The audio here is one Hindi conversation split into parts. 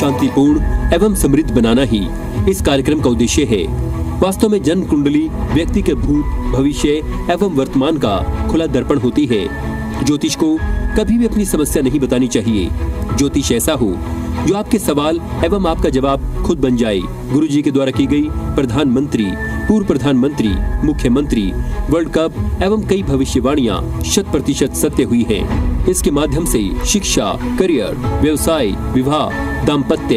शांतिपूर्ण एवं समृद्ध बनाना ही इस कार्यक्रम का उद्देश्य है। वास्तव में जन्म कुंडली व्यक्ति के भूत, भविष्य एवं वर्तमान का खुला दर्पण होती है। ज्योतिष को कभी भी अपनी समस्या नहीं बतानी चाहिए। ज्योतिष ऐसा हो जो आपके सवाल एवं आपका जवाब खुद बन जाए। गुरुजी के द्वारा की गई प्रधानमंत्री, पूर्व प्रधानमंत्री, मुख्यमंत्री, वर्ल्ड कप एवं कई भविष्यवाणियां 100% सत्य हुई हैं। इसके माध्यम से शिक्षा, करियर, व्यवसाय, विवाह, दाम्पत्य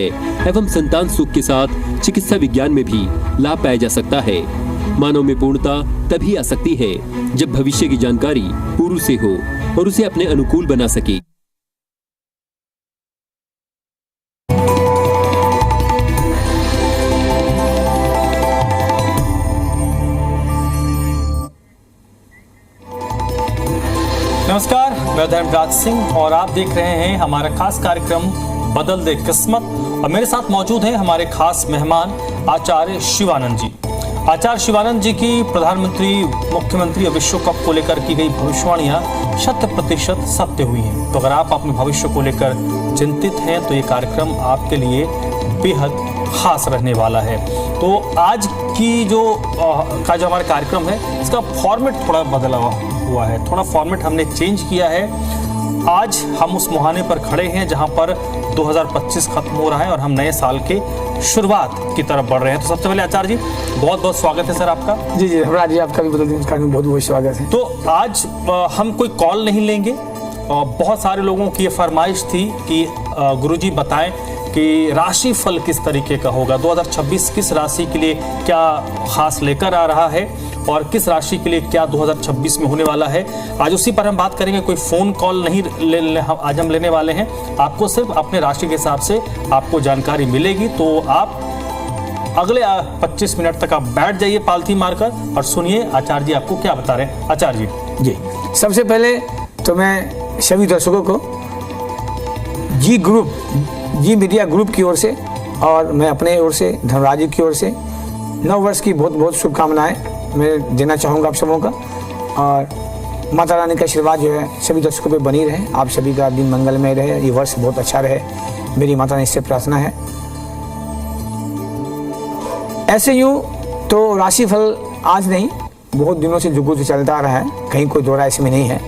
एवं संतान सुख के साथ चिकित्सा विज्ञान में भी लाभ पाया जा सकता है। मानव में पूर्णता तभी आ सकती है जब भविष्य की जानकारी पूर्व से हो और उसे अपने अनुकूल बना सके। नमस्कार, मैं धर्मराज सिंह और आप देख रहे हैं हमारा खास कार्यक्रम बदल दे किस्मत। और मेरे साथ मौजूद हैं हमारे खास मेहमान आचार्य शिवानंद जी। आचार्य शिवानंद जी की प्रधानमंत्री, मुख्यमंत्री और विश्व कप को लेकर की गई भविष्यवाणियां 100% सत्य हुई हैं। तो अगर आप अपने भविष्य को लेकर चिंतित हैं तो ये कार्यक्रम आपके लिए बेहद खास रहने वाला है। तो आज की जो हमारा कार्यक्रम है, इसका फॉर्मेट थोड़ा बदला हुआ है, थोड़ा फॉर्मेट हमने चेंज किया है। आज हम उस मुहाने पर खड़े हैं जहां पर 2025 खत्म हो रहा है और हम नए साल के शुरुआत की तरफ बढ़ रहे हैं। तो सबसे पहले आचार्य जी, बहुत बहुत स्वागत है सर आपका। जी जी धर्मराज जी, आपका भी बदल दिन में बहुत बहुत स्वागत है। तो आज हम कोई कॉल नहीं लेंगे। बहुत सारे लोगों की ये फरमाइश थी कि गुरुजी बताएं कि राशि फल किस तरीके का होगा, 2026 किस राशि के लिए क्या खास लेकर आ रहा है और किस राशि के लिए क्या 2026 में होने वाला है। आज उसी पर हम बात करेंगे। कोई फोन कॉल नहीं आज हम लेने वाले हैं। आपको सिर्फ अपने राशि के हिसाब से आपको जानकारी मिलेगी। तो आप अगले 25 मिनट तक आप बैठ जाइए पालथी मारकर और सुनिए आचार्य जी आपको क्या बता रहे हैं। आचार्य जी। जी, सबसे पहले तो मैं सभी दर्शकों को जी मीडिया ग्रुप की ओर से और मैं अपने ओर से, धर्मराज जी की ओर से नव वर्ष की बहुत बहुत शुभकामनाएं मैं देना चाहूँगा आप सबों का। और माता रानी का आशीर्वाद जो है सभी दर्शकों पे बनी रहे। आप सभी का दिन मंगलमय रहे, ये वर्ष बहुत अच्छा रहे, मेरी माता रानी से प्रार्थना है। ऐसे यूँ तो राशिफल आज नहीं, बहुत दिनों से जुगुत चलता आ रहा है, कहीं कोई दौरा इसमें नहीं है।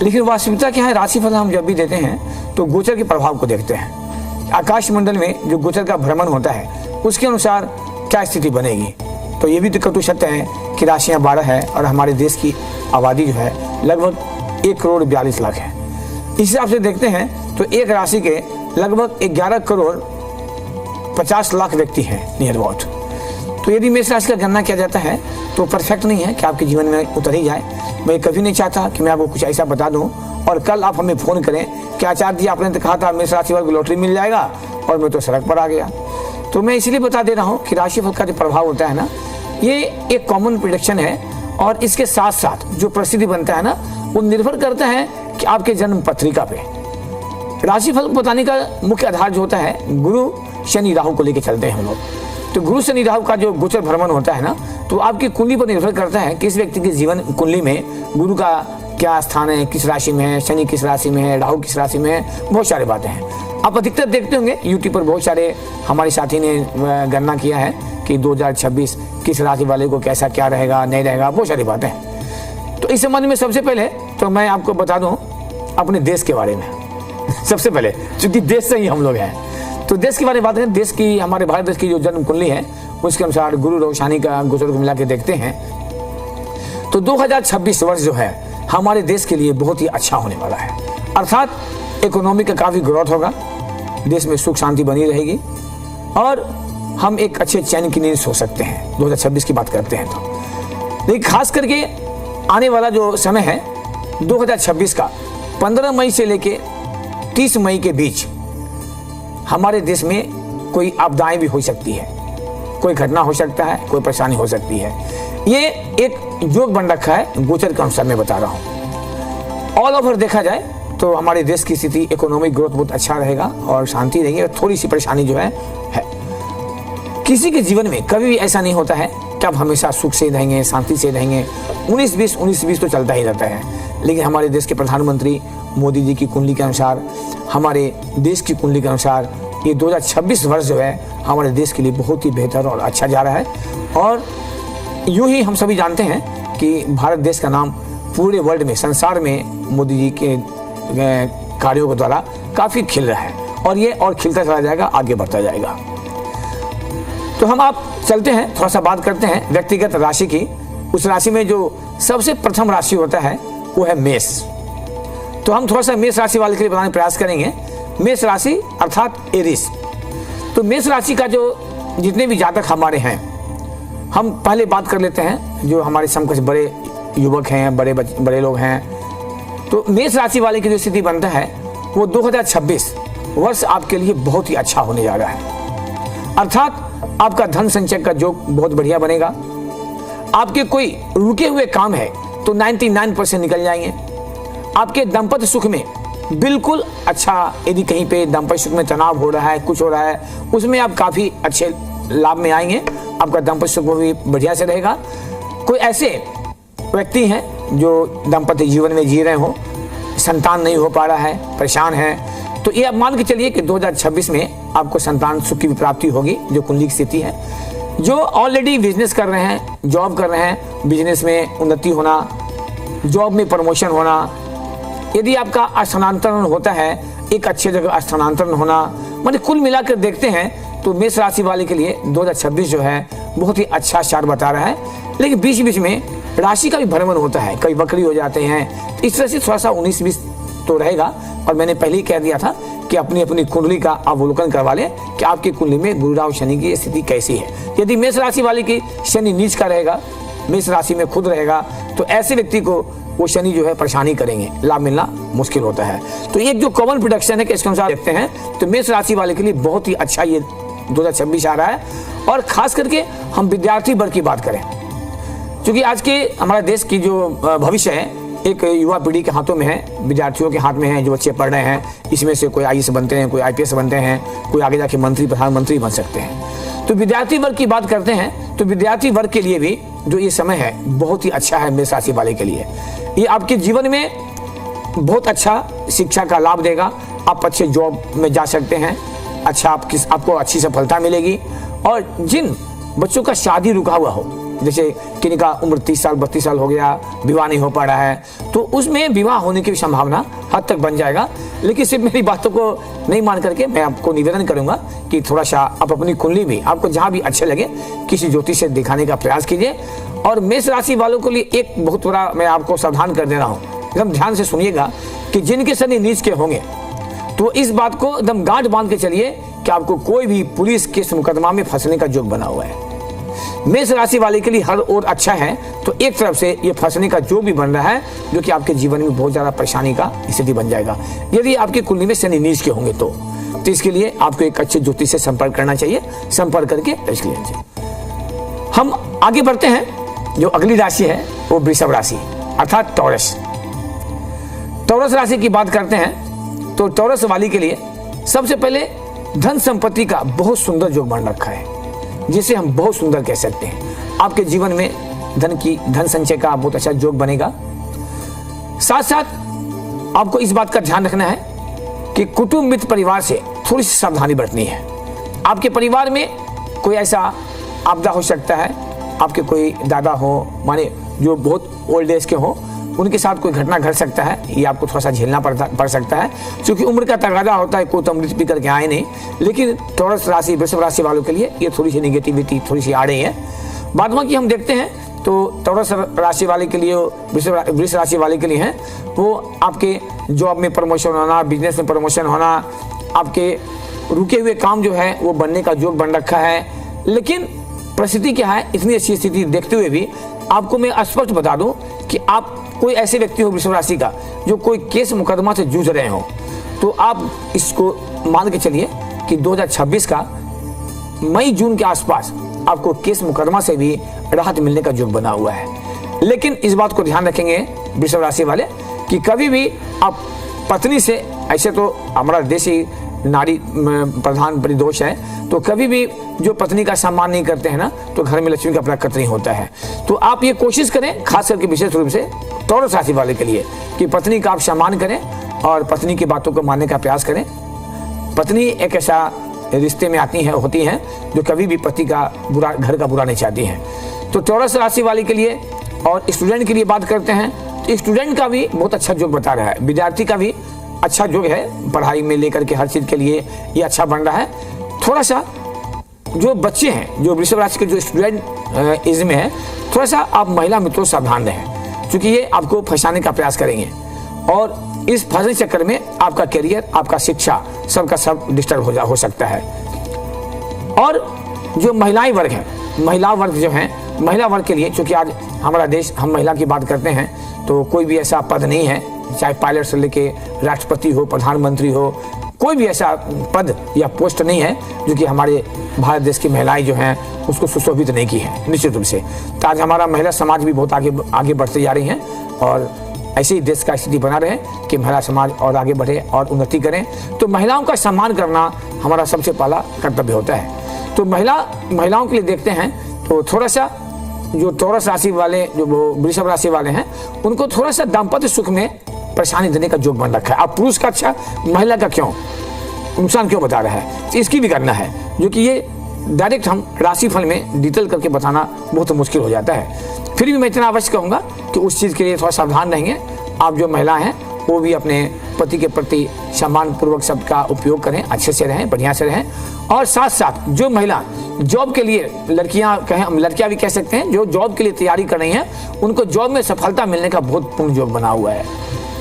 लेकिन वास्तविकता क्या है, राशिफल हम जब भी देते हैं तो गोचर के प्रभाव को देखते हैं। आकाश मंडल में जो गोचर का भ्रमण होता है उसके अनुसार क्या स्थिति बनेगी। तो ये भी तो कटु सत्य है कि राशियाँ 12 है और हमारे देश की आबादी जो है लगभग 1,42,00,000 है। इस हिसाब से देखते हैं तो एक राशि के लगभग 11,50,00,000 व्यक्ति हैं नियर अबाउट। तो यदि मेष राशि का गणना किया जाता है तो परफेक्ट नहीं है कि आपके जीवन में उतर ही जाए। मैं कभी नहीं चाहता कि मैं आपको कुछ ऐसा बता दूं और कल आप हमें फोन करें कि आचार्य जी आपने तो कहा था मेष राशि वाले को लॉटरी मिल जाएगा और मैं तो सड़क पर आ गया। तो मैं इसलिए बता दे रहा हूँ कि राशिफल का जो प्रभाव होता है ना, ये एक कॉमन प्रेडिक्शन है और इसके साथ साथ जो प्रसिद्धि बनता है ना, वो निर्भर करता है कि आपके जन्म पत्रिका पे। राशिफल बताने का मुख्य आधार जो होता है, गुरु शनि राहु को लेकर चलते हैं हम लोग। तो गुरु शनि राहु का जो गोचर भ्रमण होता है ना, तो आपकी कुंडली पर निर्भर करता है कि इस व्यक्ति के जीवन कुंडली में गुरु का क्या स्थान है, किस राशि में है, शनि किस राशि में है, राहु किस राशि में है, बहुत सारी बातें हैं। आप अधिकतर देखते होंगे यूट्यूब पर बहुत सारे हमारे साथी ने गणना किया है कि 2026 किस राशि वाले को कैसा क्या रहेगा, नहीं रहेगा, बहुत सारी बातें हैं। तो इस संबंध में सबसे पहले तो मैं आपको बता दूं अपने देश के बारे में। सबसे पहले चूंकि देश से ही हम लोग हैं तो देश के बारे में बात करें। देश की, हमारे भारत देश की जो जन्म कुंडली है उसके अनुसार गुरु राहु शनि का गोचर को मिला के देखते हैं तो 2026 वर्ष जो है हमारे देश के लिए बहुत ही अच्छा होने वाला है। अर्थात इकोनॉमी का काफी ग्रोथ होगा, देश में सुख शांति बनी रहेगी और हम एक अच्छे चैन की नींद सो सकते हैं 2026 की बात करते हैं तो। लेकिन खास करके आने वाला जो समय है 2026 का 15 मई से लेके 30 मई के बीच हमारे देश में कोई आपदाएं भी हो सकती है, कोई घटना हो सकता है, कोई परेशानी हो सकती है। ये एक जोक बन रखा है गोचर के अनुसार मैं बता रहा हूँ। ऑल ओवर देखा जाए तो हमारे देश की स्थिति, इकोनॉमिक ग्रोथ बहुत अच्छा रहेगा और शांति रहेगी और थोड़ी सी परेशानी जो है। किसी के जीवन में कभी भी ऐसा नहीं होता है कि आप हमेशा सुख से रहेंगे, शांति से रहेंगे। 19-20 तो चलता ही रहता है। लेकिन हमारे देश के प्रधानमंत्री मोदी जी की कुंडली के अनुसार, हमारे देश की कुंडली के अनुसार ये 2026 वर्ष जो है हमारे देश के लिए बहुत ही बेहतर और अच्छा जा रहा है। और यूं ही हम सभी जानते हैं कि भारत देश का नाम पूरे वर्ल्ड में, संसार में मोदी जी के कार्यों के द्वारा काफ़ी खिल रहा है और ये और खिलता चला जाएगा, आगे बढ़ता जाएगा। तो हम आप चलते हैं, थोड़ा सा बात करते हैं व्यक्तिगत राशि की। उस राशि में जो सबसे प्रथम राशि होता है वो है मेष। तो हम थोड़ा सा मेष राशि वाले के लिए बताने प्रयास करेंगे। मेष राशि अर्थात एरिस। तो मेष राशि का जो जितने भी जातक हमारे हैं, हम पहले बात कर लेते हैं जो हमारे समकक्ष बड़े युवक हैं, बड़े लोग हैं। तो मेष राशि वाले की जो स्थिति बनता है वो 2026 वर्ष आपके लिए बहुत ही अच्छा होने जा रहा है। अर्थात आपका धन संचय का योग बहुत बढ़िया बनेगा। आपके कोई रुके हुए काम है तो 99% निकल जाएंगे। आपके दाम्पत्य सुख में बिल्कुल अच्छा, यदि कहीं पे दाम्पत्य सुख में तनाव हो रहा है, कुछ हो रहा है, उसमें आप काफ़ी अच्छे लाभ में आएंगे। आपका दाम्पत्य सुख भी बढ़िया से रहेगा। कोई ऐसे व्यक्ति हैं जो दाम्पत्य जीवन में जी रहे हो, संतान नहीं हो पा रहा है, परेशान है, तो ये आप मान के चलिए कि 2026 में आपको संतान सुख की प्राप्ति होगी, जो कुंडली की स्थिति है। जो ऑलरेडी बिजनेस कर रहे हैं, जॉब कर रहे हैं, बिजनेस में उन्नति होना, जॉब में प्रमोशन होना, यदि आपका स्थानांतरण होता है, एक अच्छे जगह स्थानांतरण होना, मतलब कुल मिलाकर देखते हैं तो मेष राशि वाले के लिए 2026 जो है बहुत ही अच्छा चार्ट बता रहा है। लेकिन बीच बीच में राशि का भी भ्रमण होता है, कई वक्री हो जाते हैं। इस तरह से थोड़ा सा 19-20 तो रहेगा। और मैंने पहले ही कह दिया था कि अपनी अपनी कुंडली का अवलोकन करवा लें कि आपकी कुंडली में गुरु राहु शनि की स्थिति कैसी है। यदि मेष राशि वाले की शनि नीच का रहेगा, मेष राशि में खुद रहेगा, तो ऐसे व्यक्ति को वो शनि जो है परेशानी करेंगे, लाभ मिलना मुश्किल होता है। तो एक जो कॉमन प्रोडक्शन है कि इसके अनुसार देखते हैं तो मेष राशि वाले के लिए बहुत ही अच्छा ये 2026 आ रहा है। और खास करके हम विद्यार्थी वर्ग की बात करें, क्योंकि आज के हमारे देश की जो भविष्य है एक युवा पीढ़ी के हाथों में है, विद्यार्थियों के हाथ में है। जो बच्चे पढ़ रहे हैं इसमें से कोई आईएएस बनते हैं, कोई आईपीएस बनते हैं, कोई आगे जाके मंत्री, प्रधानमंत्री बन सकते हैं। तो विद्यार्थी वर्ग की बात करते हैं तो विद्यार्थी वर्ग के लिए भी जो ये समय है बहुत ही अच्छा है मेष राशि वाले के लिए। ये आपके जीवन में बहुत अच्छा शिक्षा का लाभ देगा। आप अच्छे जॉब में जा सकते हैं, अच्छा आपको अच्छी सफलता मिलेगी। और जिन बच्चों का शादी रुका हुआ हो, जैसे किसी का उम्र 30 साल 32 साल हो गया, विवाह नहीं हो पा रहा है, तो उसमें विवाह होने की संभावना हद तक बन जाएगा। लेकिन सिर्फ मेरी बातों को नहीं मान करके मैं आपको निवेदन करूंगा कि थोड़ा सा आप अपनी कुंडली में आपको जहां भी अच्छे लगे किसी ज्योतिष से दिखाने का प्रयास कीजिए। और मेष राशि वालों के लिए एक बहुत बड़ा मैं आपको सावधान कर दे रहा हूँ, एकदम ध्यान से सुनिएगा कि जिनके शनि नीच के होंगे तो इस बात को एकदम गांठ बांध के चलिए कि आपको कोई भी पुलिस केस मुकदमा में फंसने का योग बना हुआ है। मेष राशि वाले के लिए हर ओर अच्छा है, तो एक तरफ से ये फंसने का योग भी बन रहा है, जो कि आपके जीवन में बहुत ज्यादा परेशानी का स्थिति बन जाएगा यदि आपकी कुंडली में शनि नीच के होंगे। तो इसके लिए आपको एक अच्छे ज्योतिष से संपर्क करना चाहिए, संपर्क करके इसके लिए हम आगे बढ़ते हैं। जो अगली राशि है वो वृषभ राशि अर्थात टॉरस। टॉरस राशि की बात करते हैं तो टॉरस वाली के लिए सबसे पहले धन संपत्ति का बहुत सुंदर योग बन रखा है, जिसे हम बहुत सुंदर कह सकते हैं। आपके जीवन में धन संचय का बहुत अच्छा योग बनेगा। साथ साथ आपको इस बात का ध्यान रखना है कि कुटुंब मित्र परिवार से थोड़ी सी सावधानी बरतनी है। आपके परिवार में कोई ऐसा आपदा हो सकता है, आपके कोई दादा हो, माने जो बहुत ओल्ड एज के हो, उनके साथ कोई घटना घट सकता है, ये आपको थोड़ा सा झेलना पड़ सकता है, क्योंकि उम्र का तगादा होता है। कोई तो अमृत पी करके आए नहीं, लेकिन टॉरस राशि वृषभ राशि वालों के लिए ये थोड़ी सी निगेटिविटी थोड़ी सी आ रही है। बाद में कि हम देखते हैं तो टॉरस राशि वाले के लिए, वृषभ राशि वाले के लिए है वो आपके जॉब में प्रमोशन होना, बिजनेस में प्रमोशन होना, आपके रुके हुए काम जो है वो बनने का योग बन रखा है। लेकिन परिस्थिति क्या है, इतनी अच्छी स्थिति देखते हुए भी आपको मैं स्पष्ट बता दूं कि आप कोई ऐसे व्यक्ति हो वृषभ राशि का जो कोई केस मुकदमा से जूझ रहे हो, तो आप इसको मान के चलिए कि 2026 का मई जून के आसपास आपको केस मुकदमा से भी राहत मिलने का योग बना हुआ है। लेकिन इस बात को ध्यान रखेंगे वृषभ राशि वाले कि कभी भी आप पत्नी से, ऐसे तो हमारा देशी नारी प्रधान परिदोष है, तो कभी भी जो पत्नी का सम्मान नहीं करते हैं ना, तो घर में लक्ष्मी का प्राकट नहीं होता है। तो आप ये कोशिश करें, खास करके विशेष रूप से टॉरस राशि वाले के लिए, कि पत्नी का आप सम्मान करें और पत्नी की बातों को मानने का प्रयास करें। पत्नी एक ऐसा रिश्ते में आती हैं, होती हैं, जो कभी भी पति का बुरा, घर का बुरा नहीं चाहती हैं। तो टॉरस राशि वाले के लिए और स्टूडेंट के लिए बात करते हैं तो स्टूडेंट का भी बहुत अच्छा योग बता रहा है, विद्यार्थी का भी अच्छा योग है, पढ़ाई में लेकर के हर चीज़ के लिए ये अच्छा बन रहा है। थोड़ा सा जो बच्चे हैं, जो वृषभ राशि के जो स्टूडेंट इज में है, थोड़ा सा आप महिला मित्रों से सावधान रहें, क्योंकि ये आपको फंसाने का प्रयास करेंगे और इस फंसने चक्कर में आपका करियर, आपका शिक्षा सबका सब डिस्टर्ब हो सकता है। और जो महिलाएं वर्ग हैं, महिला वर्ग जो हैं, महिला वर्ग के लिए, क्योंकि आज हमारा देश, हम महिला की बात करते हैं तो कोई भी ऐसा पद नहीं है, चाहे पायलट से लेके राष्ट्रपति हो, प्रधानमंत्री हो, कोई भी ऐसा पद या पोस्ट नहीं है जो कि हमारे भारत देश की महिलाएं जो हैं उसको सुशोभित नहीं की है, निश्चित रूप से। तो आज हमारा महिला समाज भी बहुत आगे बढ़ते जा रही हैं और ऐसे ही देश का स्थिति बना रहे कि महिला समाज और आगे बढ़े और उन्नति करें। तो महिलाओं का सम्मान करना हमारा सबसे पहला कर्तव्य होता है। तो महिलाओं के लिए देखते हैं तो थोड़ा सा जो टॉरस राशि वाले, जो वृषभ राशि वाले हैं, उनको थोड़ा सा दाम्पत्य सुख में परेशानी देने का योग बन रखा है। अब पुरुष का अच्छा, महिला का क्यों नुकसान क्यों बता रहा है, तो इसकी भी करना है, जो कि ये डायरेक्ट हम राशिफल में डिटेल करके बताना बहुत मुश्किल हो जाता है। फिर भी मैं इतना अवश्य कहूँगा कि उस चीज़ के लिए थोड़ा सावधान रहेंगे। आप जो महिला हैं वो भी अपने पति के प्रति सम्मान पूर्वक शब्द का उपयोग करें, अच्छे से रहें, बढ़िया से रहें। और साथ साथ जो महिला जॉब के लिए, लड़कियां कहें, हम लड़कियां भी कह सकते हैं, जो जॉब के लिए तैयारी कर रही हैं, उनको जॉब में सफलता मिलने का बहुत पूर्ण योग बना हुआ है।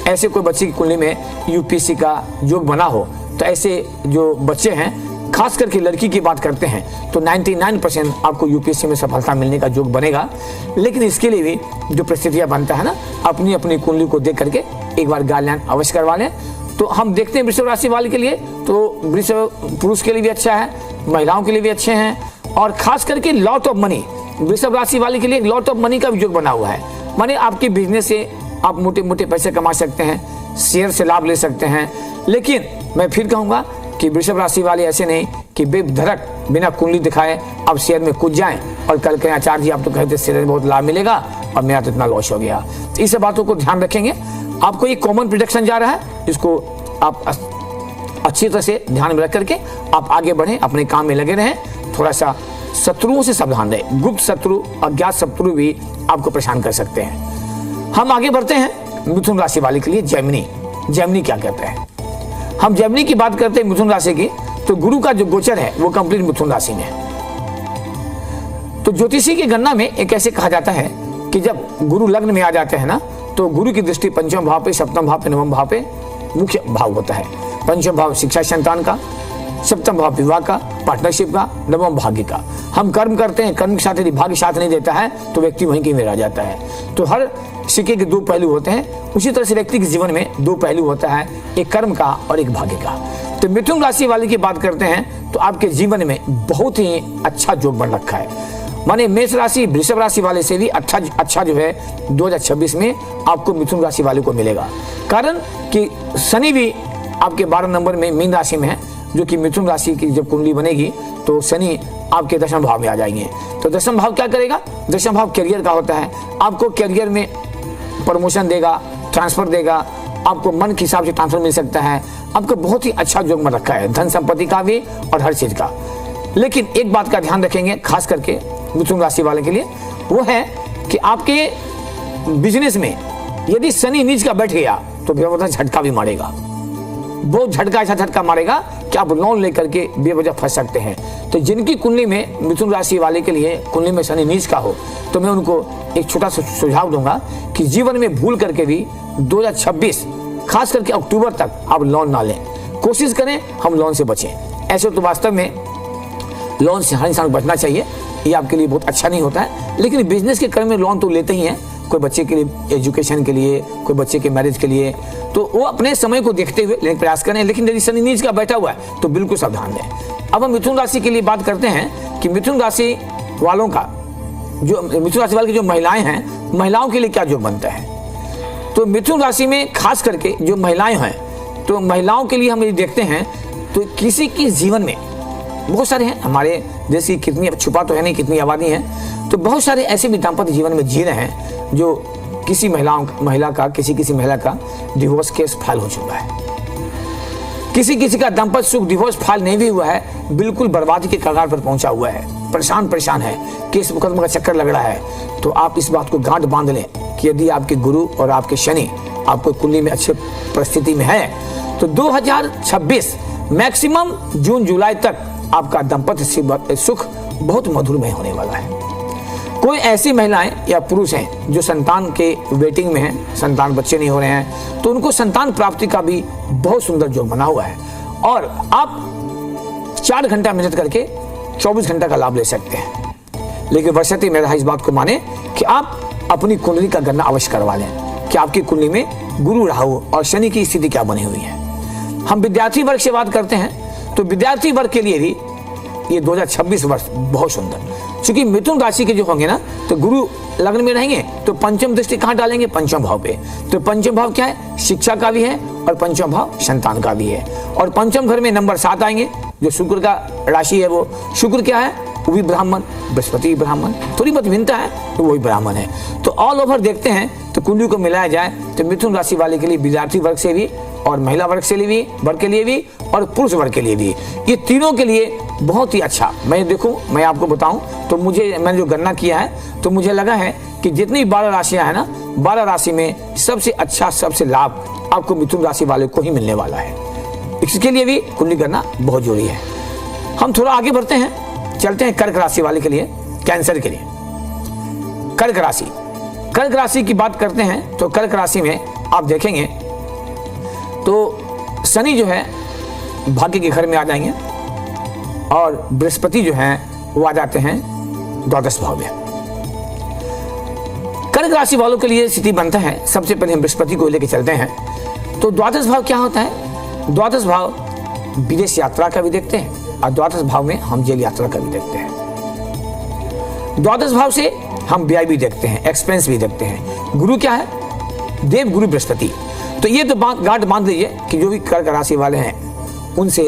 ऐसे कोई बच्चे की कुंडली में यूपीएससी का योग बना हो तो ऐसे जो बच्चे हैं, खास करके लड़की की बात करते हैं तो 99% आपको यूपीएससी में सफलता मिलने का योग बनेगा। लेकिन इसके लिए भी जो परिस्थितियां बनता है ना, अपनी अपनी कुंडली को देख करके एक बार गाइडलाइन अवश्य करवा लें। तो हम देखते हैं वृषभ राशि वाले के लिए तो वृषभ पुरुष के लिए भी अच्छा है, महिलाओं के लिए भी अच्छे हैं, और खास करके लॉट ऑफ मनी, वृषभ राशि वाले के लिए लॉट ऑफ मनी का भी योग बना हुआ है। माने आपके बिजनेस से आप मोटे मोटे पैसे कमा सकते हैं, शेयर से लाभ ले सकते हैं। लेकिन मैं फिर कहूँगा कि वृषभ राशि वाले ऐसे नहीं कि बेधड़क बिना कुंडली दिखाए अब शेयर में कूद जाएं और कल कहें आचार्य जी आप तो कहते शेयर में बहुत लाभ मिलेगा और मेरा तो इतना लॉस हो गया। तो इस बातों को ध्यान रखेंगे। आपको एक कॉमन प्रेडिक्शन जा रहा है, जिसको आप अच्छी तरह से ध्यान में रख करके आप आगे बढ़ें, अपने काम में लगे रहें। थोड़ा सा शत्रुओं से सावधान रहें, गुप्त शत्रु, अज्ञात शत्रु भी आपको परेशान कर सकते हैं। हम आगे बढ़ते हैं मिथुन राशि वाले के लिए जेमिनी क्या कहते हैं। हम जेमिनी की बात करते हैं मिथुन राशि की, तो गुरु का जो गोचर है वो कंप्लीट मिथुन राशि में है। तो ज्योतिषी की गणना में एक ऐसे कहा जाता है कि जब गुरु लग्न में आ जाते हैं ना, तो गुरु की दृष्टि पंचम भाव पे, सप्तम भाव पे, नवम भाव पे मुख्य भाव होता है। पंचम भाव शिक्षा संतान का, सप्तम भाव विवाह का, पार्टनरशिप का, नवम भाग्य का। हम कर्म करते हैं, कर्म के साथ यदि भाग्य साथ नहीं देता है तो व्यक्ति वहीं कहीं रह जाता है। तो हर सिक्के के दो पहलू होते हैं, उसी तरह से व्यक्ति के जीवन में दो पहलू होता है, एक कर्म का और एक भाग्य का। तो मिथुन राशि वाले की बात करते हैं तो आपके जीवन में बहुत ही अच्छा योग बन रखा है। माने मेष राशि, वृषभ राशि वाले से भी अच्छा जो है 2026 में आपको मिथुन राशि वाले को मिलेगा। कारण कि शनि भी आपके 12 नंबर में मीन राशि में है, जो कि मिथुन राशि की जब कुंडली बनेगी तो शनि आपके दशम भाव में आ जाएंगे। तो दशम भाव क्या करेगा? दशम भाव करियर का होता है, आपको करियर में प्रमोशन देगा, ट्रांसफर देगा, आपको मन के हिसाब से ट्रांसफर मिल सकता है। आपको बहुत ही अच्छा योग में रखा है, धन संपत्ति का भी और हर चीज का। लेकिन एक बात का ध्यान रखेंगे खास करके मिथुन राशि वाले के लिए, वो है कि आपके बिजनेस में यदि शनि नीच का बैठ गया तो बेवजह झटका भी मारेगा, बहुत झटका, ऐसा झटका मारेगा कि आप लोन लेकर के बेवजह फंस सकते हैं। तो जिनकी कुंडली में मिथुन राशि वाले के लिए कुंडली में शनि नीच का हो, तो मैं उनको एक छोटा सा सुझाव दूंगा कि जीवन में भूल करके भी 2026 खास करके अक्टूबर तक आप लोन ना लें, कोशिश करें हम लोन से बचें। ऐसे तो वास्तव में लोन से हर इंसान को बचना चाहिए, ये आपके लिए बहुत अच्छा नहीं होता है। लेकिन बिजनेस के क्रम में लोन तो लेते ही हैं, कोई बच्चे के लिए एजुकेशन के लिए, कोई बच्चे के मैरिज के लिए, तो वो अपने समय को देखते हुए लेने प्रयास करें। लेकिन यदि शनि नीच का बैठा हुआ है तो बिल्कुल सावधान रहें। अब हम मिथुन राशि के लिए बात करते हैं कि मिथुन राशि वालों का, जो मिथुन राशि वाले की जो महिलाएं हैं, महिलाओं के लिए क्या योग बनता है। तो मिथुन राशि में खास करके जो महिलाएं हैं, तो महिलाओं के लिए हम यदि देखते हैं तो किसी के जीवन में बहुत सारे हैं, हमारे देश की कितनी, छुपा तो है नहीं कितनी आबादी है, तो बहुत सारे ऐसे भी दाम्पत्य जीवन में जी रहे हैं जो किसी महिला का डिवोर्स केस फाइल हो चुका है। किसी किसी का दाम्पत्य सुख डिवोर्स फाइल नहीं भी हुआ है, बिल्कुल बर्बादी के कगार पर पहुंचा हुआ है, परेशान है, केस मुकदमे का चक्कर लग रहा है, तो आप इस बात को गांठ बांध लें कि यदि आपके गुरु और आपके शनि आपको कुंडली में अच्छे परिस्थिति में है तो 2026 मैक्सिमम जून जुलाई तक आपका दाम्पत्य सुख बहुत मधुरमय होने वाला है। कोई ऐसी महिलाएं या पुरुष हैं जो संतान के वेटिंग में हैं, संतान बच्चे नहीं हो रहे हैं, तो उनको संतान प्राप्ति का भी बहुत सुंदर योग बना हुआ है और आप 4 घंटा मेहनत करके 24 घंटा का लाभ ले सकते हैं। लेकिन बशर्ते मेरा इस बात को माने कि आप अपनी कुंडली का गणना अवश्य करवा लें कि आपकी कुंडली में गुरु, राहु और शनि की स्थिति क्या बनी हुई है। हम विद्यार्थी वर्ग से बात करते हैं तो विद्यार्थी वर्ग के लिए भी ये 2026 वर्ष बहुत सुंदर, क्योंकि मिथुन राशि के जो होंगे ना तो गुरु लग्न में रहेंगे तो पंचम दृष्टि कहाँ डालेंगे, पंचम भाव पे। तो पंचम भाव क्या है, शिक्षा का भी है और पंचम भाव संतान का भी है। और पंचम घर में नंबर 7 आएंगे, जो शुक्र का राशि है, वो शुक्र क्या है, वो भी ब्राह्मण, बृहस्पति ब्राह्मण, थोड़ी बहुत भिन्नता है तो वही ब्राह्मण है। तो ऑल ओवर देखते हैं तो कुंडली को मिलाया जाए तो मिथुन राशि वाले के लिए विद्यार्थी वर्ग से भी और महिला वर्ग के लिए भी और पुरुष वर्ग के लिए भी, ये तीनों के लिए बहुत ही अच्छा। मैं आपको बताऊं तो मैंने जो गणना किया है तो मुझे लगा है कि जितनी 12 राशियां हैं ना, 12 राशि में सबसे अच्छा, सबसे लाभ आपको मिथुन राशि वाले को ही मिलने वाला है। इसके लिए भी कुंडली करना बहुत जरूरी है। हम थोड़ा आगे बढ़ते हैं, चलते हैं कर्क राशि वाले के लिए, कैंसर के लिए। कर्क राशि की बात करते हैं तो कर्क राशि में आप देखेंगे तो शनि जो है भाग्य के घर में आ जाएंगे और बृहस्पति जो है वो आ जाते हैं द्वादश भाव में। कर्क राशि वालों के लिए स्थिति बनता है, सबसे पहले हम बृहस्पति को लेकर चलते हैं। तो द्वादश भाव क्या होता है, द्वादश भाव विदेश यात्रा का भी देखते हैं और द्वादश भाव में हम जेल यात्रा का भी देखते हैं। द्वादश भाव से हम व्यय भी देखते हैं, एक्सपेंस भी देखते हैं। गुरु क्या है, देव गुरु बृहस्पति। तो ये तो गांठ बांध लीजिए कि जो भी कर्क राशि वाले हैं उनसे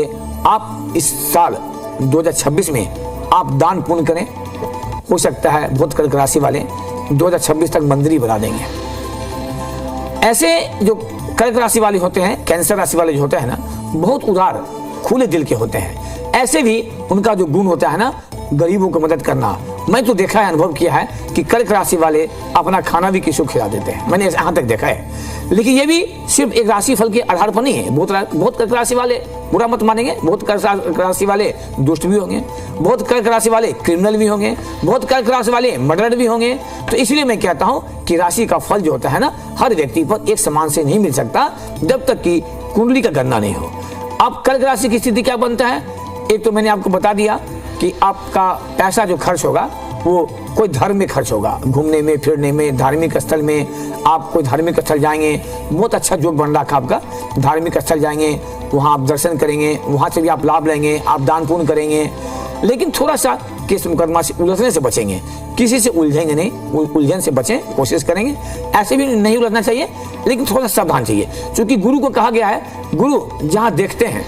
आप इस साल 2026 में आप दान पुण्य करें। हो सकता है बहुत कर्क राशि वाले 2026 तक मंदिर ही बना देंगे। ऐसे जो कर्क राशि वाले होते हैं, कैंसर राशि वाले जो होते हैं ना, बहुत उदार खुले दिल के होते हैं। ऐसे भी उनका जो गुण होता है ना, गरीबों को मदद करना। मैं तो देखा है, अनुभव किया है कि कर्क राशि वाले अपना खाना भी किसी को खिला देते हैं, मैंने यहाँ तक देखा है। लेकिन ये भी सिर्फ एक राशि फल के आधार पर नहीं है। बहुत कर्क राशि वाले, बुरा मत मानेंगे, बहुत कर्क राशि वाले दुष्ट भी होंगे, बहुत कर्क राशि वाले क्रिमिनल भी होंगे, बहुत कर्क राशि वाले मर्डर भी होंगे। तो इसलिए मैं कहता हूँ कि राशि का फल जो होता है ना, हर व्यक्ति पर एक समान से नहीं मिल सकता जब तक कि कुंडली का गणना नहीं हो। अब कर्क राशि की स्थिति क्या बनता है, एक तो मैंने आपको बता दिया कि आपका पैसा जो खर्च होगा वो कोई धर्म में खर्च होगा, घूमने में, फिरने में, धार्मिक स्थल में। आप कोई धार्मिक स्थल जाएंगे, बहुत अच्छा योग बन रखा आपका, धार्मिक स्थल जाएंगे, वहाँ आप दर्शन करेंगे, वहाँ से भी आप लाभ लेंगे, आप दान पुण्य करेंगे। लेकिन थोड़ा सा केस मुकदमा से उलझने से बचेंगे, किसी से उलझेंगे नहीं, उलझन से बचें, कोशिश करेंगे। ऐसे भी नहीं उलझना चाहिए, लेकिन थोड़ा सा सावधान चाहिए, क्योंकि गुरु को कहा गया है, गुरु जहाँ देखते हैं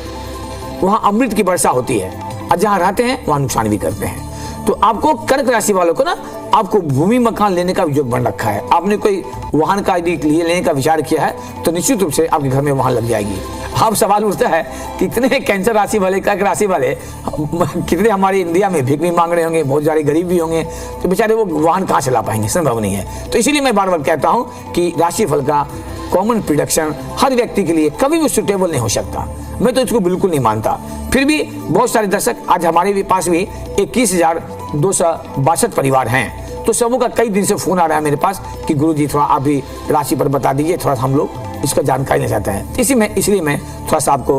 वहाँ अमृत की वर्षा होती है और जहाँ रहते हैं वहाँ नुकसान भी करते हैं। तो आपको कर्क राशि वालों को ना, आपको भूमि मकान लेने का योग बन रखा है। आपने कोई वाहन का लेने का विचार किया है तो निश्चित रूप से आपके घर में वाहन लग जाएगी। अब सवाल उठता है कितने कैंसर राशि वाले, कर्क राशि वाले, कितने हमारे इंडिया में भीख भी मांग रहे होंगे, बहुत सारे गरीब भी होंगे, तो बेचारे वो वाहन कहाँ चला पाएंगे, संभव नहीं है। तो इसीलिए मैं बार बार कहता हूँ कि राशिफल का कॉमन प्रिडिक्शन हर व्यक्ति के लिए कभी भी सुटेबल नहीं हो सकता। मैं तो इसको बिल्कुल नहीं मानता। फिर भी बहुत सारे दर्शक, आज हमारे भी पास भी 21,262 परिवार हैं, तो सबों का कई दिन से फोन आ रहा है मेरे पास कि गुरुजी थोड़ा आप भी राशि पर बता दीजिए, थोड़ा हम लोग इसका जानकारी लेना चाहते हैं। इसलिए मैं थोड़ा सा आपको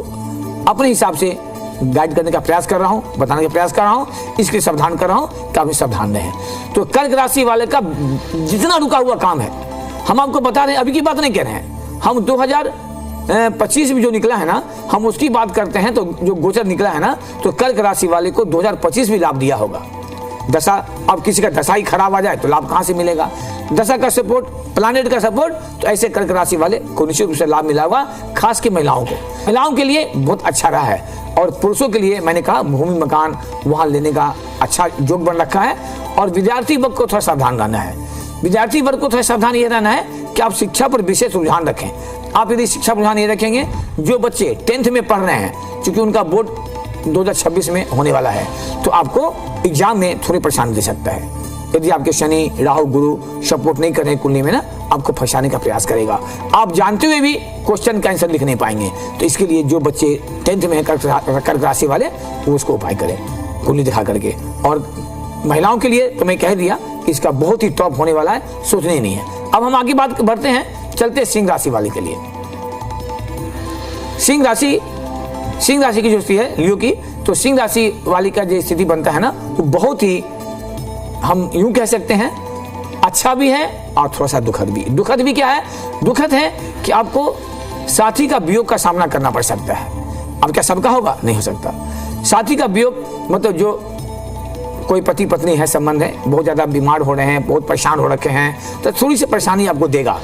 अपने हिसाब से गाइड करने का प्रयास कर रहा हूँ, बताने का प्रयास कर रहा हूँ, इसके सावधान कर रहा हूँ कि आप सावधान रहें। तो कर्क राशि वाले का जितना रुका हुआ काम है हम आपको बता रहे हैं, अभी की बात नहीं कह रहे हैं। हम 2025 में जो निकला है ना, हम उसकी बात करते हैं। तो जो गोचर निकला है ना, तो कर्क राशि वाले को 2025 भी लाभ दिया होगा। दशा, अब किसी का दशा ही खराब आ जाए तो लाभ कहाँ से मिलेगा। दशा का सपोर्ट, प्लानेट का सपोर्ट, तो ऐसे कर्क राशि वाले को निश्चित रूप से लाभ मिला होगा। खास के महिलाओं के लिए बहुत अच्छा रहा है। और पुरुषों के लिए मैंने कहा भूमि मकान वहाँ लेने का अच्छा योग बन रखा है। और विद्यार्थी वर्ग को थोड़ा सावधान रहना है। विद्यार्थी वर्ग को थोड़ा सावधान ये रहना है कि आप शिक्षा पर विशेष रुझान रखें। आप यदि शिक्षा रुझान ये रखेंगे, जो बच्चे 10th में पढ़ रहे हैं, क्योंकि उनका बोर्ड 2026 में होने वाला है, तो आपको एग्जाम में थोड़ी परेशानी दे सकता है। यदि आपके शनि, राहु, गुरु सपोर्ट नहीं कर रहे कुंडली में ना, आपको फंसाने का प्रयास करेगा। आप जानते हुए भी क्वेश्चन का आंसर लिख नहीं पाएंगे। तो इसके लिए जो बच्चे 10th में कर्क राशि वाले, वो उसको उपाय करें कुंडली दिखा करके। और महिलाओं के लिए तो मैं कह दिया कि इसका बहुत ही टॉप होने वाला है, सोचने ही नहीं है। अब हम आगे बात बढ़ते हैं, चलते सिंह राशि वाले के लिए। सिंह राशि की जो स्थिति है लियो की, तो सिंह राशि वाली का जो स्थिति बनता है ना, वो बहुत ही, हम यूं कह सकते हैं, अच्छा भी है और थोड़ा सा दुखद भी। दुखद भी क्या है? दुखद है कि आपको साथी का वियोग का सामना करना पड़ सकता है। अब क्या सबका होगा? नहीं हो सकता। साथी का वियोग मतलब जो कोई पति पत्नी है, संबंध है, बहुत ज्यादा बीमार हो रहे हैं, बहुत परेशान हो रखे हैं, तो थोड़ी सी परेशानी आपको देगा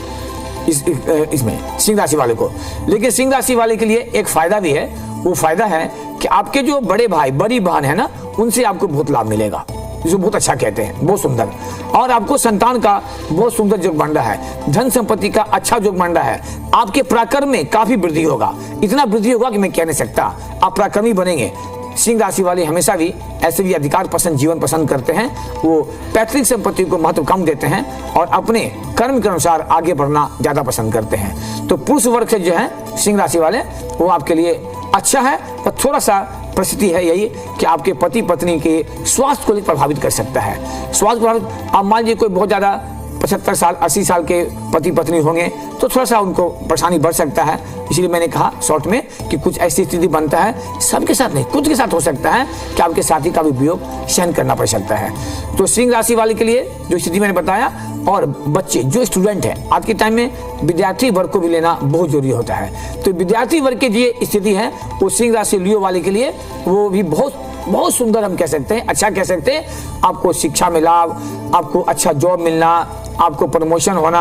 इसमें सिंह राशि वाले को। लेकिन सिंह राशि वाले के लिए एक फायदा भी है। वो फायदा है कि आपके जो बड़े भाई, बड़ी बहन है ना, उनसे आपको बहुत लाभ मिलेगा, जो बहुत अच्छा कहते हैं, बहुत सुंदर। और आपको संतान का बहुत सुंदर योग बन रहा है, धन संपत्ति का अच्छा योग बन रहा है। आपके पराक्रम में काफी वृद्धि होगा, इतना वृद्धि होगा कि मैं कह नहीं सकता। आप पराक्रमी बनेंगे। सिंह राशि वाले हमेशा भी ऐसे भी अधिकार पसंद जीवन पसंद करते हैं। वो पैतृक संपत्ति को महत्व कम देते हैं और अपने कर्म के अनुसार आगे बढ़ना ज्यादा पसंद करते हैं। तो पुरुष वर्ग से जो है सिंह राशि वाले, वो आपके लिए अच्छा है। और थोड़ा सा परिस्थिति है यही कि आपके पति पत्नी के स्वास्थ्य को प्रभावित कर सकता है। स्वास्थ्य प्रभावित, आप मान लीजिए कोई बहुत ज्यादा 75 साल 80 साल के पति पत्नी होंगे, तो थोड़ा सा उनको परेशानी बढ़ सकता है। इसलिए मैंने कहा शॉर्ट में कि कुछ ऐसी स्थिति बनता है, सबके साथ नहीं, कुछ के साथ हो सकता है कि आपके साथी का भी वियोग सहन करना पड़ सकता है। तो सिंह राशि वाले के लिए जो स्थिति मैंने बताया, और बच्चे जो स्टूडेंट है, आज के टाइम में विद्यार्थी वर्ग को भी लेना बहुत जरूरी होता है। तो विद्यार्थी वर्ग की जो स्थिति है, वो सिंह राशि लियो वाले के लिए वो भी बहुत सुंदर हम कह सकते हैं, अच्छा कह सकते हैं। आपको शिक्षा में लाभ, आपको अच्छा जॉब मिलना, आपको प्रमोशन होना,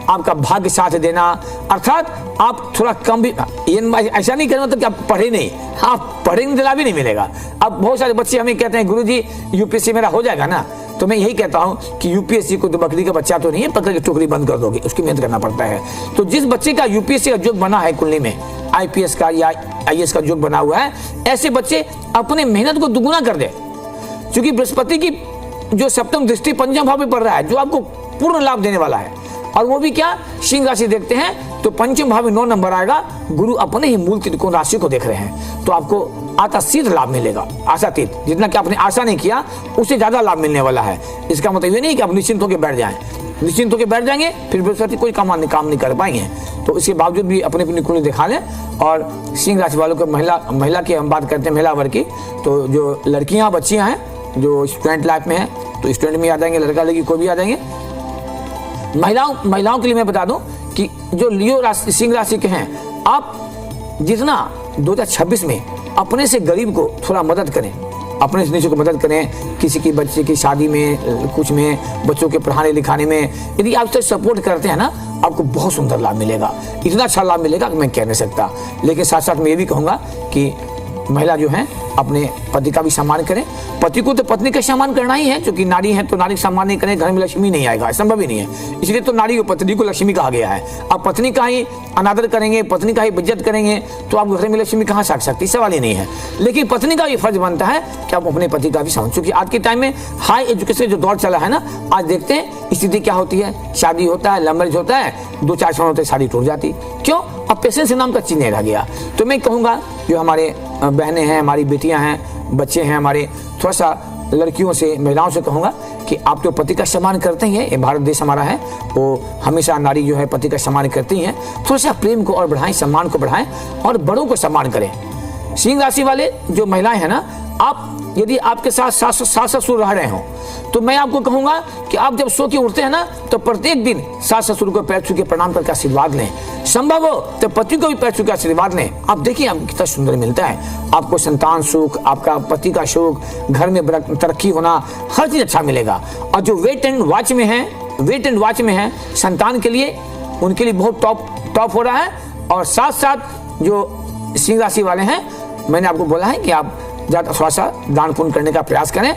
आपका भाग्य साथ देना। अर्थात आप थोड़ा कम भी, ऐसा नहीं कहना तो कि आप पढ़े नहीं, आप पढ़ेंगे तो लाभ भी नहीं मिलेगा। अब बहुत सारे बच्चे हमें कहते हैं गुरुजी यूपीएससी मेरा हो जाएगा ना, तो मैं यही कहता हूं कि यूपीएससी को तो बकरी का बच्चा तो नहीं है पकड़ के टोकरी बंद कर दोगे, उसकी मेहनत करना पड़ता है। तो जिस बच्चे का यूपीएससी का योग बना है कुंडली में, आईपीएस का या आईएएस का योग बना हुआ है, ऐसे बच्चे अपने मेहनत को दुगुना कर दे। क्योंकि बृहस्पति की जो सप्तम दृष्टि पंचम भाव में पड़ रहा है, जो आपको पूर्ण लाभ देने वाला है, और वो भी क्या, सिंह राशि देखते हैं तो पंचम भाव में 9 नंबर आएगा। गुरु अपने ही मूल त्रिकोण राशि को देख रहे हैं, तो आपको आशातीत लाभ मिलेगा। आशातीत, जितना कि आपने आशा नहीं किया उससे ज्यादा लाभ मिलने वाला है। इसका मतलब ये नहीं कि आप निश्चिंत होकर बैठ जाएं। निश्चिंत होकर बैठ जाएंगे फिर बृहस्पति कोई काम नहीं कर पाएंगे। तो इसके बावजूद भी अपनी अपनी कुंडली दिखा लें। और सिंह राशि वालों को महिला की हम बात करते हैं, महिला वर्ग की, तो जो लड़कियां बच्चियां हैं जो स्टूडेंट लाइफ में है, तो स्टूडेंट में आ जाएंगे, लड़का लड़की कोई भी आ जाएंगे। महिलाओं के लिए मैं बता दूं कि जो लियो राशि सिंह राशि के हैं, आप जितना 2026 में अपने से गरीब को थोड़ा मदद करें, अपने से नीचे को मदद करें, किसी की बच्चे की शादी में, कुछ में, बच्चों के पढ़ाने लिखाने में, यदि आप उससे सपोर्ट करते हैं ना, आपको बहुत सुंदर लाभ मिलेगा। इतना अच्छा लाभ मिलेगा कि मैं कह नहीं सकता। लेकिन साथ साथ मैं ये भी कहूँगा कि महिला जो है अपने पति का भी सम्मान करें। पति को तो पत्नी का सम्मान करना ही है, क्योंकि नारी है तो नारी का सम्मान नहीं करें, घर में लक्ष्मी नहीं आएगा, संभव ही नहीं है। इसलिए तो नारी को, पत्नी को लक्ष्मी कहा गया है। आप पत्नी का ही अनादर करेंगे, पत्नी का ही इज्जत करेंगे, तो आप घर में लक्ष्मी कहाँ से आ सकती, सवाल ही नहीं है। लेकिन पत्नी का ये फर्ज बनता है कि आप अपने पति का भी सम्मान, क्योंकि आज के टाइम में हाई एजुकेशन जो दौर चला है ना, आज देखते हैं स्थिति क्या होती है। शादी होता है, लव मैरिज होता है, 2-4 साल होते शादी टूट जाती। क्यों? अब पेशेंस नाम का चीज नहीं रह गया। तो मैं कहूँगा जो हमारे बहनें हैं, हमारी बेटियां हैं, बच्चे हैं हमारे, थोड़ा सा लड़कियों से, महिलाओं से कहूँगा कि आप तो पति का सम्मान करते ही हैं, ये भारत देश हमारा है, वो हमेशा नारी जो है पति का सम्मान करती हैं। थोड़ा सा प्रेम को और बढ़ाएं, सम्मान को बढ़ाएं और बड़ों को सम्मान करें। सिंह राशि वाले जो महिलाएं हैं ना, आप यदि आपके साथ सास ससुर रह रहे हो, तो मैं आपको कहूंगा कि आप जब सो के उठते हैं ना, तो प्रत्येक दिन सास ससुर को पैर छू के प्रणाम करके आशीर्वाद लें। संभव हो तो पति को भी पैर छू के आशीर्वाद लें। आप देखिए आपको कितना सुंदर मिलता है। आपको संतान सुख, आपका पति का सुख, घर में तरक्की होना, हर चीज अच्छा मिलेगा। और जो वेट एंड वॉच में है संतान के लिए, उनके लिए बहुत टॉप हो रहा है। और साथ साथ जो सिंह राशि वाले हैं, मैंने आपको बोला है कि आप ज्यादा थोड़ा सा दान पुण्य करने का प्रयास करें,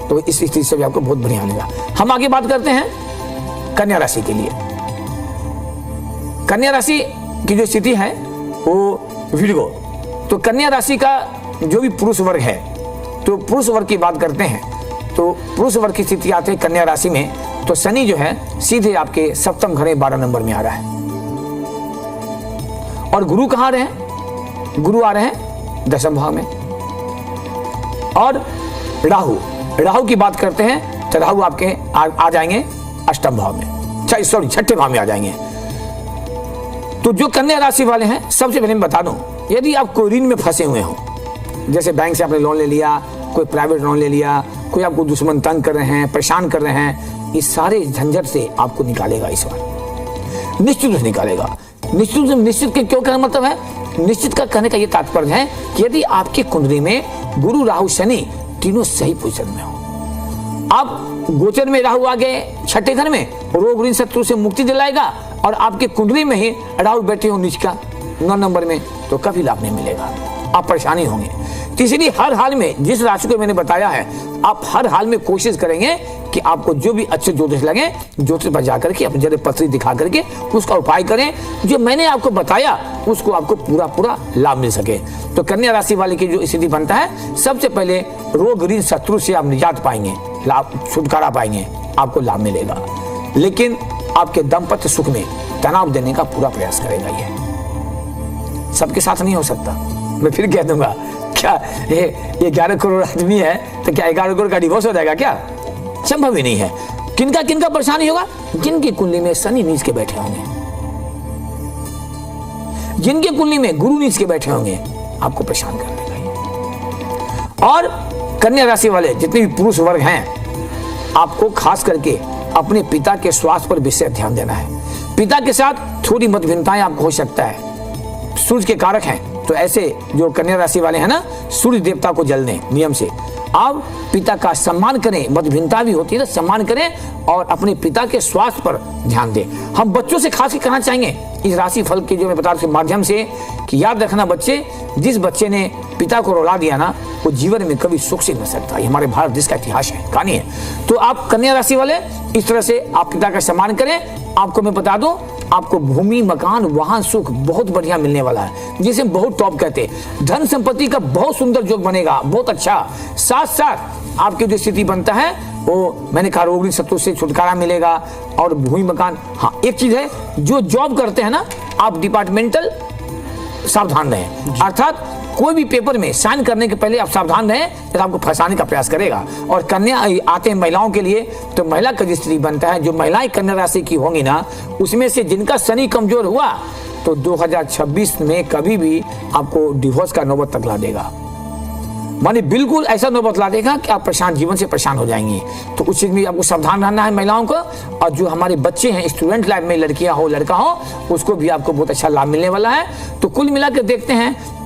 तो इस स्थिति से भी आपको बहुत बढ़िया मिलेगा। हम आगे बात करते हैं कन्या राशि के लिए। कन्या राशि की जो स्थिति है वो विर्गो। तो कन्या राशि का जो भी पुरुष वर्ग है, तो पुरुष वर्ग की बात करते हैं तो पुरुष वर्ग की स्थिति आते हैं कन्या राशि में, तो शनि जो है सीधे आपके सप्तम घर में 12 नंबर में आ रहा है। और गुरु कहाँ आ रहे हैं? गुरु आ रहे हैं 10वें भाव में। और राहु की बात करते हैं तो राहु आपके आ जाएंगे 8वें भाव में, सॉरी 6ठे भाव में आ जाएंगे। तो जो कन्या राशि वाले हैं, सबसे पहले मैं बता दूं, यदि आप कोई ऋण में फंसे हुए हो, जैसे बैंक से आपने लोन ले लिया, कोई प्राइवेट लोन ले लिया, कोई आपको दुश्मन तंग कर रहे हैं, परेशान कर रहे हैं, इस सारे झंझट से आपको निकालेगा इस बार, निश्चित रूप से निकालेगा। निश्चित के क्यों कहने मतलब है, निश्चित का कहने का ये तात्पर्य है कि यदि आपकी कुंडली में गुरु राहु शनि तीनों सही पोजीशन में हो, आप गोचर में राहु आ गए 6ठे घर में, रोग ऋण शत्रु से मुक्ति दिलाएगा, और आपके कुंडली में ही राहु बैठे हो नीच का 9 नंबर में, तो कभी लाभ नहीं मिलेगा, आप परेशानी होंगे। तो इसलिए हर हाल में जिस राशि को मैंने बताया है, आप हर हाल में कोशिश करेंगे कि आपको जो भी अच्छे ज्योतिष लगे, ज्योतिष पर जाकर के अपने जरे पत्री दिखा करके उसका उपाय करें, जो मैंने आपको बताया उसको आपको पूरा लाभ मिल सके। तो कन्या राशि वाले की जो स्थिति बनता है, सबसे पहले रोग ऋण शत्रु से आप निजात पाएंगे, लाभ छुटकारा पाएंगे, आपको लाभ मिलेगा। लेकिन आपके दाम्पत्य सुख में तनाव देने का पूरा प्रयास करेगा। ये सबके साथ नहीं हो सकता, मैं फिर कह दूंगा, क्या ये 11 करोड़ आदमी है तो क्या 11 करोड़ का डिवोर्स हो जाएगा? क्या संभव ही नहीं है। किनका परेशानी होगा? जिनकी कुंडली में शनि नीच के बैठे होंगे, जिनके कुंडली में गुरु नीच के बैठे होंगे, आपको परेशान कर देगा। और कन्या राशि वाले जितने भी पुरुष वर्ग हैं, आपको खास करके अपने पिता के स्वास्थ्य पर विशेष ध्यान देना है। पिता के साथ थोड़ी मतभिन्नताएं आपको हो सकता है, सूर्य के कारक हैं, तो ऐसे जो कन्या राशि वाले हैं ना, सूर्य देवता को जल दें नियम से। आप पिता का सम्मान करें, मतभिन्नता भी होती है ना, सम्मान करें और अपने पिता के स्वास्थ्य पर ध्यान दें। हम बच्चों से खास कहना चाहेंगे इस राशि फल के जो मैं बता रहा हूं के माध्यम से, कि याद रखना बच्चे, जिस बच्चे ने पिता को रुला दिया ना, वो जीवन में कभी सुख से न सकता। ये हमारे भारत देश का इतिहास है, कहानी है। तो आप कन्या राशि वाले इस तरह से आप पिता का सम्मान करें। आपको मैं बता दूं, आपको भूमि, मकान, वाहन, सुख बहुत बढ़िया मिलने वाला है, जिसे बहुत टॉप कहते हैं। धन संपत्ति का बहुत सुंदर योग बनेगा, बहुत अच्छा। साथ साथ आपकी जो स्थिति बनता है, वो मैंने कहा रोग ऋण शत्रु से छुटकारा मिलेगा, और भूमि मकान। हाँ, एक चीज है, जो जॉब करते हैं ना, आप डिपार्टमेंटल सावधान रहें, अर्थात कोई भी पेपर में साइन करने के पहले आप सावधान रहें, तो आपको फंसाने का प्रयास करेगा। और कन्या आते हैं महिलाओं के लिए, तो महिला का जो स्थिति बनता है, जो महिलाएं कन्या राशि की होंगी ना, उसमें से जिनका शनि कमजोर हुआ, तो 2026 में कभी भी आपको डिवोर्स का नौबत तक ला देगा। माने बिल्कुल ऐसा नौबत ला देगा कि आप परेशान, जीवन से परेशान हो जाएंगी। तो उस चीज में आपको सावधान रहना है महिलाओं को। और जो हमारे बच्चे हैं, स्टूडेंट लाइफ में लड़कियां हो लड़का हो, उसको भी आपको बहुत अच्छा लाभ मिलने वाला है। तो कुल मिलाकर देखते हैं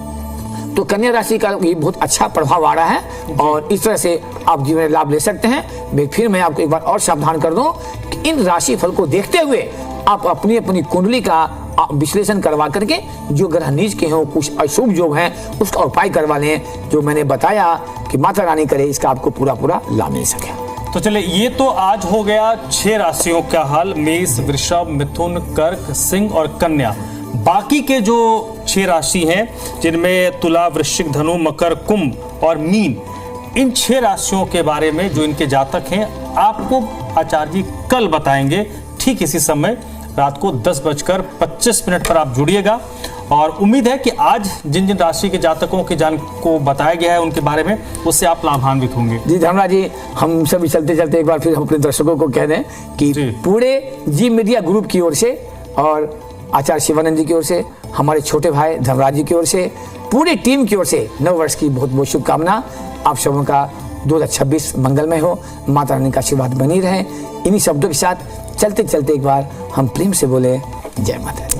तो कन्या राशि का ये बहुत अच्छा प्रभाव आ रहा है, और इस तरह से आप जीवन में लाभ ले सकते हैं। फिर मैं आपको एक बार और सावधान कर दूं कि इन राशि फल को देखते हुए आप अपनी अपनी कुंडली का विश्लेषण करवा करके जो ग्रह नीच के हों, कुछ अशुभ योग हैं, उसका उपाय करवा लें। जो मैंने बताया कि माता रानी करे, इसका आपको पूरा लाभ मिल सके। तो चले, ये तो आज हो गया 6 राशियों का हाल, मेष, वृषभ, मिथुन, कर्क, सिंह और कन्या। बाकी के जो 6 राशि हैं, जिनमें तुला, वृश्चिक, धनु, मकर, कुंभ और मीन, इन 6 राशियों के बारे में जो इनके जातक हैं, आपको आचार्य जी कल बताएंगे। ठीक इसी समय रात को 10:25 पर आप जुड़िएगा। और उम्मीद है कि आज जिन जिन राशि के जातकों के जान को बताया गया है उनके बारे में, उससे आप लाभान्वित होंगे। जी धर्मराज जी, हम सभी चलते चलते एक बार फिर हम अपने दर्शकों को कह दें कि पूरे जी मीडिया ग्रुप की ओर से और आचार्य शिवानंद जी की ओर से, हमारे छोटे भाई धर्मराज जी की ओर से, पूरी टीम की ओर से नव वर्ष की बहुत बहुत शुभकामना। आप सबों का 2026 मंगलमय हो, माता रानी का आशीर्वाद बनी रहे। इन्हीं शब्दों के साथ चलते चलते एक बार हम प्रेम से बोले जय माता दी।